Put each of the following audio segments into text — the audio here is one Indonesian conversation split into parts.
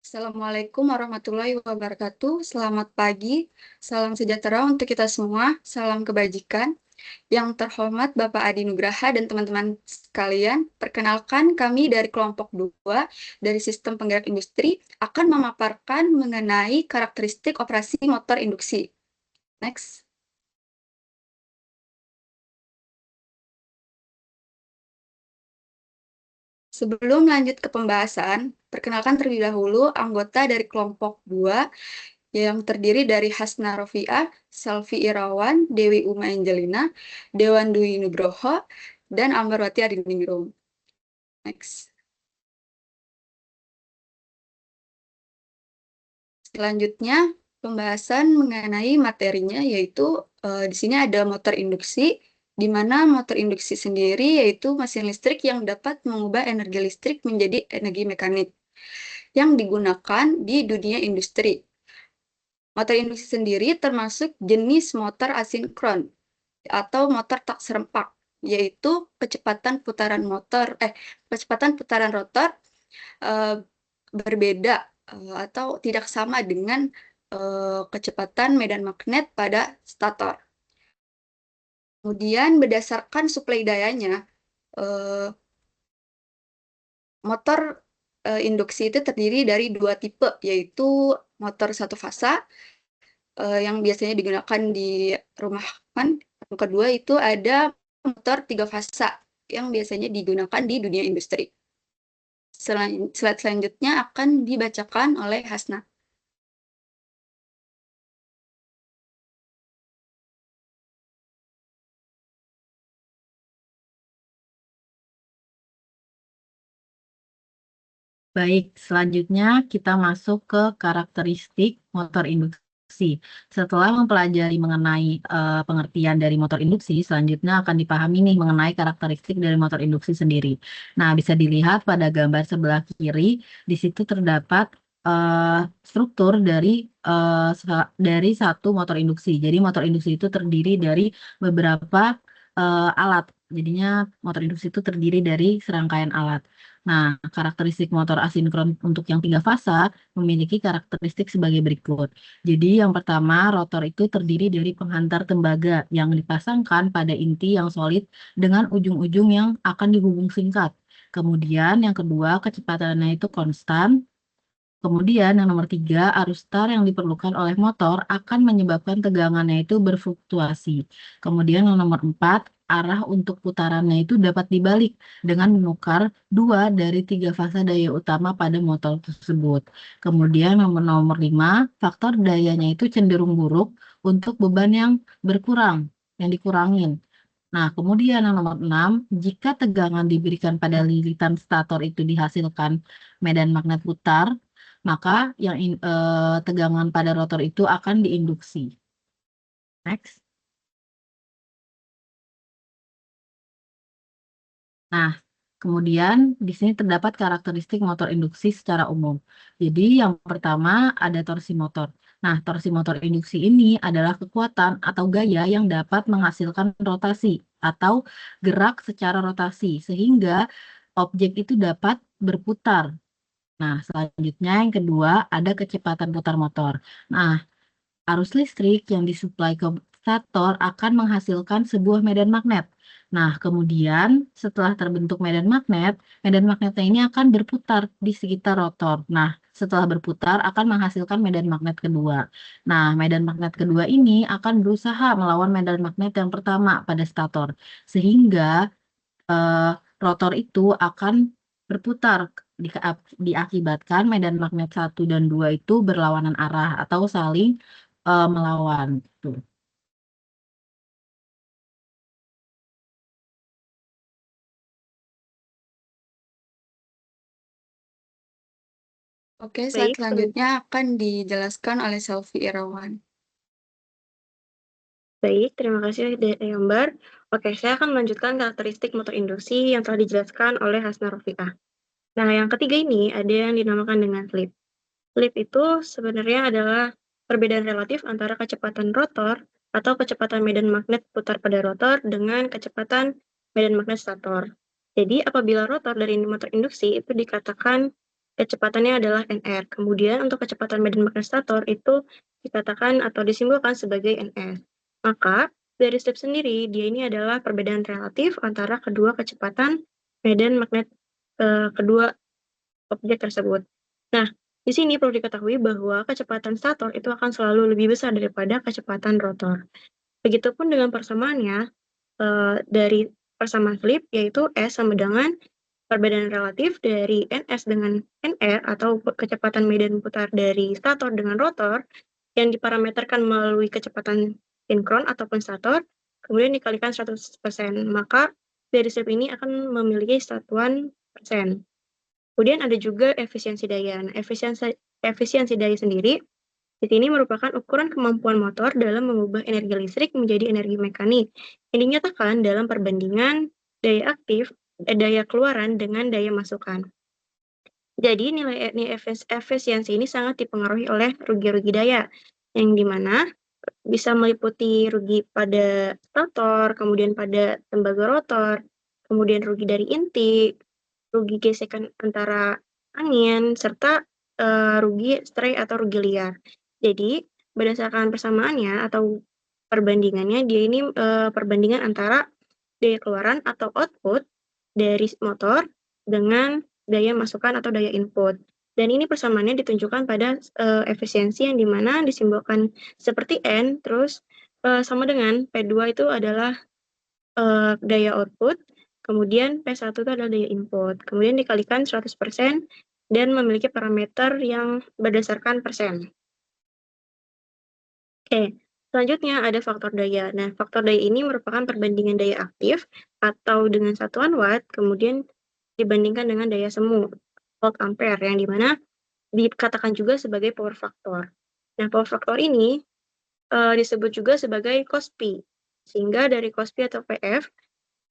Assalamualaikum warahmatullahi wabarakatuh. Selamat pagi, salam sejahtera untuk kita semua, salam kebajikan. Yang terhormat Bapak Adi Nugraha dan teman-teman sekalian, perkenalkan kami dari kelompok 2 dari Sistem Penggerak Industri akan memaparkan mengenai karakteristik operasi motor induksi. Next. Sebelum lanjut ke pembahasan, perkenalkan terlebih dahulu anggota dari kelompok 2 yang terdiri dari Hasna Rofiah, Selvi Irawan, Dewi Uma Angelina, Dewan Dwi Nugroho, dan Ambarwati Adiningrum. Next. Selanjutnya, pembahasan mengenai materinya, yaitu di sini ada motor induksi, di mana motor induksi sendiri yaitu mesin listrik yang dapat mengubah energi listrik menjadi energi mekanik yang digunakan di dunia industri. Motor induksi sendiri termasuk jenis motor asinkron atau motor tak serempak, yaitu kecepatan putaran rotor berbeda atau tidak sama dengan kecepatan medan magnet pada stator. Kemudian berdasarkan suplai dayanya, motor induksi itu terdiri dari 2 tipe, yaitu motor satu fasa yang biasanya digunakan di rumahan. Yang kedua itu ada motor 3 fasa yang biasanya digunakan di dunia industri. Slide selanjutnya akan dibacakan oleh Hasna. Baik, selanjutnya kita masuk ke karakteristik motor induksi. Setelah mempelajari mengenai pengertian dari motor induksi, selanjutnya akan dipahami nih mengenai karakteristik dari motor induksi sendiri. Nah, bisa dilihat pada gambar sebelah kiri, di situ terdapat struktur dari satu motor induksi. Jadi motor induksi itu terdiri dari beberapa alat. Jadinya motor induksi itu terdiri dari serangkaian alat. Nah, karakteristik motor asinkron untuk yang 3 fasa memiliki karakteristik sebagai berikut. Jadi, yang pertama, rotor itu terdiri dari penghantar tembaga yang dipasangkan pada inti yang solid dengan ujung-ujung yang akan dihubung singkat. Kemudian, yang kedua, kecepatannya itu konstan. Kemudian yang nomor 3, arus star yang diperlukan oleh motor akan menyebabkan tegangannya itu berfluktuasi. Kemudian yang nomor 4, arah untuk putarannya itu dapat dibalik dengan menukar 2 dari 3 fasa daya utama pada motor tersebut. Kemudian nomor 5, faktor dayanya itu cenderung buruk untuk beban yang berkurang, yang dikurangin. Nah, kemudian yang nomor 6, jika tegangan diberikan pada lilitan stator itu dihasilkan medan magnet putar, maka tegangan pada rotor itu akan diinduksi. Next. Nah, kemudian di sini terdapat karakteristik motor induksi secara umum. Jadi yang pertama ada torsi motor. Nah, torsi motor induksi ini adalah kekuatan atau gaya yang dapat menghasilkan rotasi atau gerak secara rotasi sehingga objek itu dapat berputar. Nah, selanjutnya yang kedua ada kecepatan putar motor. Nah, arus listrik yang disuplai ke stator akan menghasilkan sebuah medan magnet. Nah, kemudian setelah terbentuk medan magnetnya ini akan berputar di sekitar rotor. Nah, setelah berputar akan menghasilkan medan magnet kedua. Nah, medan magnet kedua ini akan berusaha melawan medan magnet yang pertama pada stator. Sehingga eh, rotor itu akan berputar diakibatkan medan magnet 1 dan 2 itu berlawanan arah atau saling melawan gitu. Oke, slide Baik, selanjutnya akan dijelaskan oleh Selvi Irawan. baik, terima kasih Ambar. Oke, saya akan melanjutkan karakteristik motor induksi yang telah dijelaskan oleh Hasna Rofiqah. Nah, yang ketiga ini ada yang dinamakan dengan slip. Slip itu sebenarnya adalah perbedaan relatif antara kecepatan rotor atau kecepatan medan magnet putar pada rotor dengan kecepatan medan magnet stator. Jadi, apabila rotor dari motor induksi itu dikatakan kecepatannya adalah NR. Kemudian untuk kecepatan medan magnet stator itu dikatakan atau disimbolkan sebagai NS. Maka dari slip sendiri, dia ini adalah perbedaan relatif antara kedua kecepatan medan magnet kedua objek tersebut. Nah, di sini perlu diketahui bahwa kecepatan stator itu akan selalu lebih besar daripada kecepatan rotor. Begitupun dengan persamaannya dari persamaan slip, yaitu S sama dengan perbedaan relatif dari NS dengan NR atau kecepatan medan putar dari stator dengan rotor yang diparameterkan melalui kecepatan sinkron ataupun stator, kemudian dikalikan 100%. Maka dari slip ini akan memiliki satuan persen. Kemudian ada juga efisiensi daya. Nah, efisiensi daya sendiri di sini merupakan ukuran kemampuan motor dalam mengubah energi listrik menjadi energi mekanik yang dinyatakan dalam perbandingan daya aktif, daya keluaran dengan daya masukan. Jadi nilai efisiensi ini sangat dipengaruhi oleh rugi-rugi daya, yang dimana bisa meliputi rugi pada stator, kemudian pada tembaga rotor, kemudian rugi dari inti, rugi gesekan antara angin, serta rugi stray atau rugi liar. Jadi berdasarkan persamaannya atau perbandingannya, dia ini perbandingan antara daya keluaran atau output dari motor dengan daya masukan atau daya input. Dan ini persamaannya ditunjukkan pada efisiensi yang dimana disimbolkan seperti N, terus sama dengan P2 itu adalah daya output, kemudian P1 itu adalah daya input. Kemudian dikalikan 100% dan memiliki parameter yang berdasarkan persen. Oke, selanjutnya ada faktor daya. Nah, faktor daya ini merupakan perbandingan daya aktif atau dengan satuan watt, kemudian dibandingkan dengan daya semu, volt ampere, yang dimana dikatakan juga sebagai power factor. Nah, power factor ini disebut juga sebagai cos P, sehingga dari cos P atau PF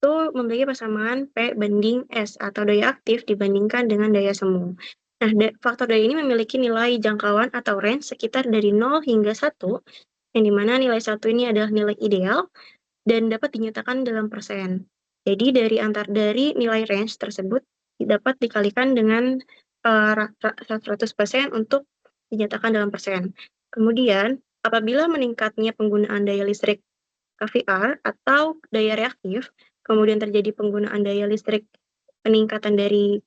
itu memiliki persamaan P banding S atau daya aktif dibandingkan dengan daya semu. Nah, faktor daya ini memiliki nilai jangkauan atau range sekitar dari 0 hingga 1, yang dimana nilai 1 ini adalah nilai ideal dan dapat dinyatakan dalam persen. Jadi dari nilai range tersebut dapat dikalikan dengan 100% untuk dinyatakan dalam persen. Kemudian, apabila meningkatnya penggunaan daya listrik KVR atau daya reaktif, kemudian terjadi penggunaan daya listrik peningkatan dari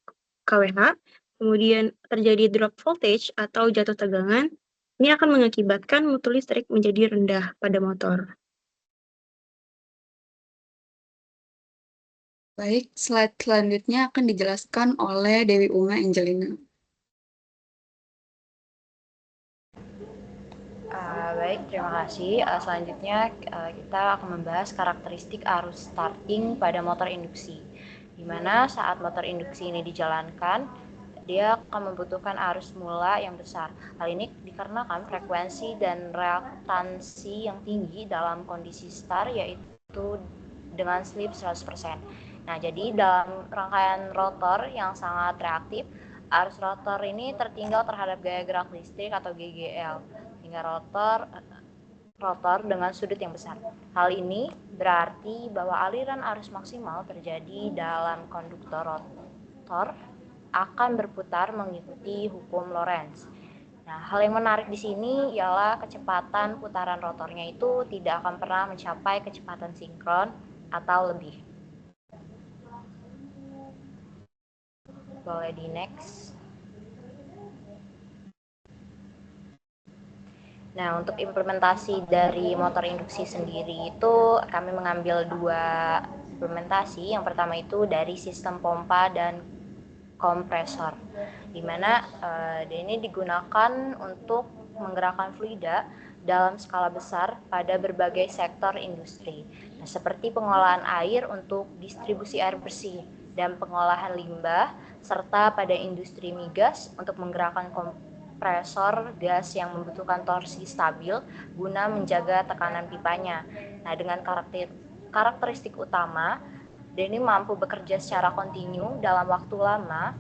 KWH, kemudian terjadi drop voltage atau jatuh tegangan, ini akan mengakibatkan mutu listrik menjadi rendah pada motor. Baik, slide selanjutnya akan dijelaskan oleh Dewi Uma Angelina. Baik, terima kasih. Selanjutnya kita akan membahas karakteristik arus starting pada motor induksi. Di mana saat motor induksi ini dijalankan, dia akan membutuhkan arus mula yang besar. Hal ini dikarenakan frekuensi dan reaktansi yang tinggi dalam kondisi start, yaitu dengan slip 100%. Nah, jadi dalam rangkaian rotor yang sangat reaktif, arus rotor ini tertinggal terhadap gaya gerak listrik atau GGL, hingga rotor dengan sudut yang besar. Hal ini berarti bahwa aliran arus maksimal terjadi dalam konduktor rotor akan berputar mengikuti hukum Lorentz. Nah, hal yang menarik di sini ialah kecepatan putaran rotornya itu tidak akan pernah mencapai kecepatan sinkron atau lebih. Boleh di next. Nah, untuk implementasi dari motor induksi sendiri itu kami mengambil 2 implementasi. Yang pertama itu dari sistem pompa dan kompresor, di mana ini digunakan untuk menggerakkan fluida dalam skala besar pada berbagai sektor industri. Nah, seperti pengolahan air untuk distribusi air bersih dan pengolahan limbah, serta pada industri migas untuk menggerakkan kompresor gas yang membutuhkan torsi stabil guna menjaga tekanan pipanya. Nah, dengan karakteristik utama, ini mampu bekerja secara kontinu dalam waktu lama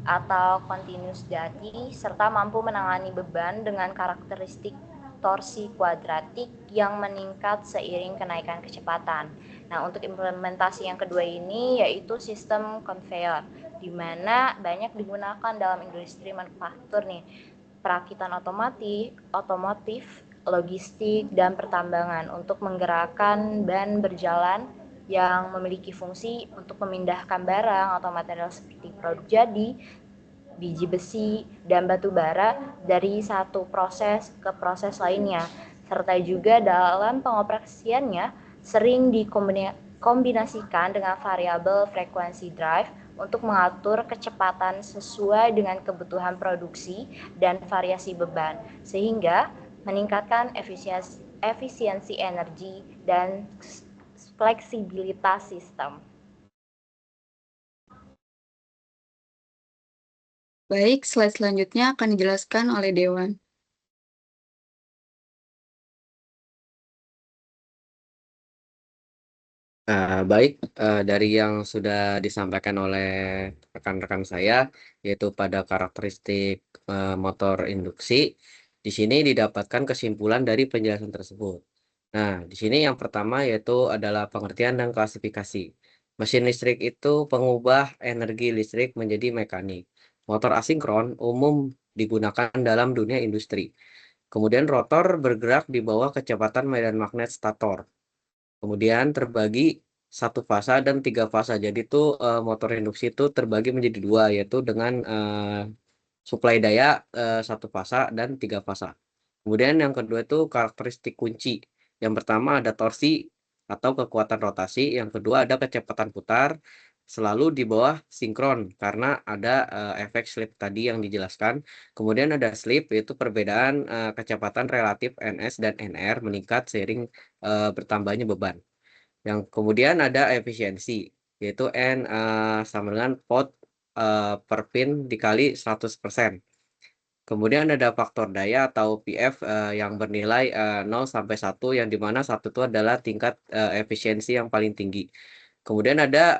atau continuous dati, serta mampu menangani beban dengan karakteristik torsi kuadratik yang meningkat seiring kenaikan kecepatan. Nah, untuk implementasi yang kedua ini yaitu sistem conveyor, di mana banyak digunakan dalam industri manufaktur nih, perakitan otomotif, logistik, dan pertambangan untuk menggerakkan ban berjalan yang memiliki fungsi untuk memindahkan barang atau material seperti produk jadi, biji besi, dan batu bara dari satu proses ke proses lainnya, serta juga dalam pengoperasiannya sering dikombinasikan dengan variabel frekuensi drive untuk mengatur kecepatan sesuai dengan kebutuhan produksi dan variasi beban, sehingga meningkatkan efisiensi energi dan fleksibilitas sistem. Baik, slide selanjutnya akan dijelaskan oleh Dewan. Baik, dari yang sudah disampaikan oleh rekan-rekan saya, yaitu pada karakteristik motor induksi, di sini didapatkan kesimpulan dari penjelasan tersebut. Nah, di sini yang pertama yaitu adalah pengertian dan klasifikasi. Mesin listrik itu pengubah energi listrik menjadi mekanik. Motor asinkron umum digunakan dalam dunia industri. Kemudian rotor bergerak di bawah kecepatan medan magnet stator. Kemudian terbagi satu fasa dan 3 fasa. Jadi itu motor induksi itu terbagi menjadi 2, yaitu dengan suplai daya 1 fasa dan 3 fasa. Kemudian yang kedua itu karakteristik kunci. Yang pertama ada torsi atau kekuatan rotasi. Yang kedua ada kecepatan putar selalu di bawah sinkron karena ada efek slip tadi yang dijelaskan. Kemudian ada slip yaitu perbedaan kecepatan relatif NS dan NR meningkat seiring bertambahnya beban. Yang kemudian ada efisiensi yaitu N sama dengan pot per pin dikali 100%. Kemudian ada faktor daya atau PF yang bernilai 0 sampai 1, yang dimana 1 itu adalah tingkat efisiensi yang paling tinggi. Kemudian ada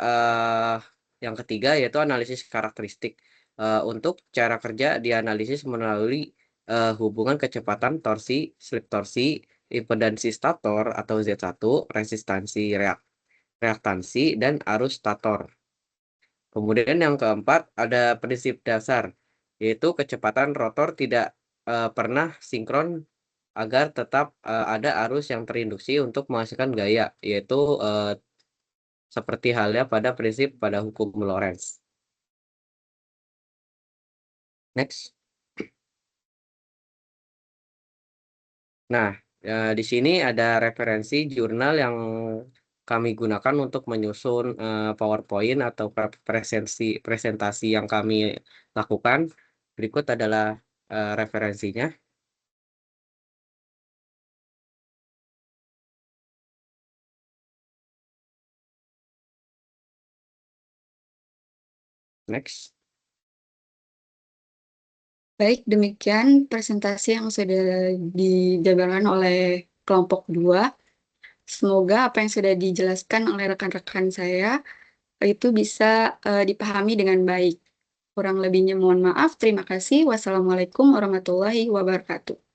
yang ketiga yaitu analisis karakteristik. Untuk cara kerja dianalisis melalui hubungan kecepatan torsi, slip torsi, impedansi stator atau Z1, resistansi reaktansi, dan arus stator. Kemudian yang keempat ada prinsip dasar, yaitu kecepatan rotor tidak pernah sinkron agar tetap ada arus yang terinduksi untuk menghasilkan gaya, yaitu seperti halnya pada prinsip pada hukum Lorentz. Next. Nah, di sini ada referensi jurnal yang kami gunakan untuk menyusun PowerPoint atau presentasi yang kami lakukan. Berikut adalah referensinya. Next. Baik, demikian presentasi yang sudah dijabarkan oleh kelompok 2. Semoga apa yang sudah dijelaskan oleh rekan-rekan saya itu bisa dipahami dengan baik. Kurang lebihnya mohon maaf. Terima kasih. Wassalamualaikum warahmatullahi wabarakatuh.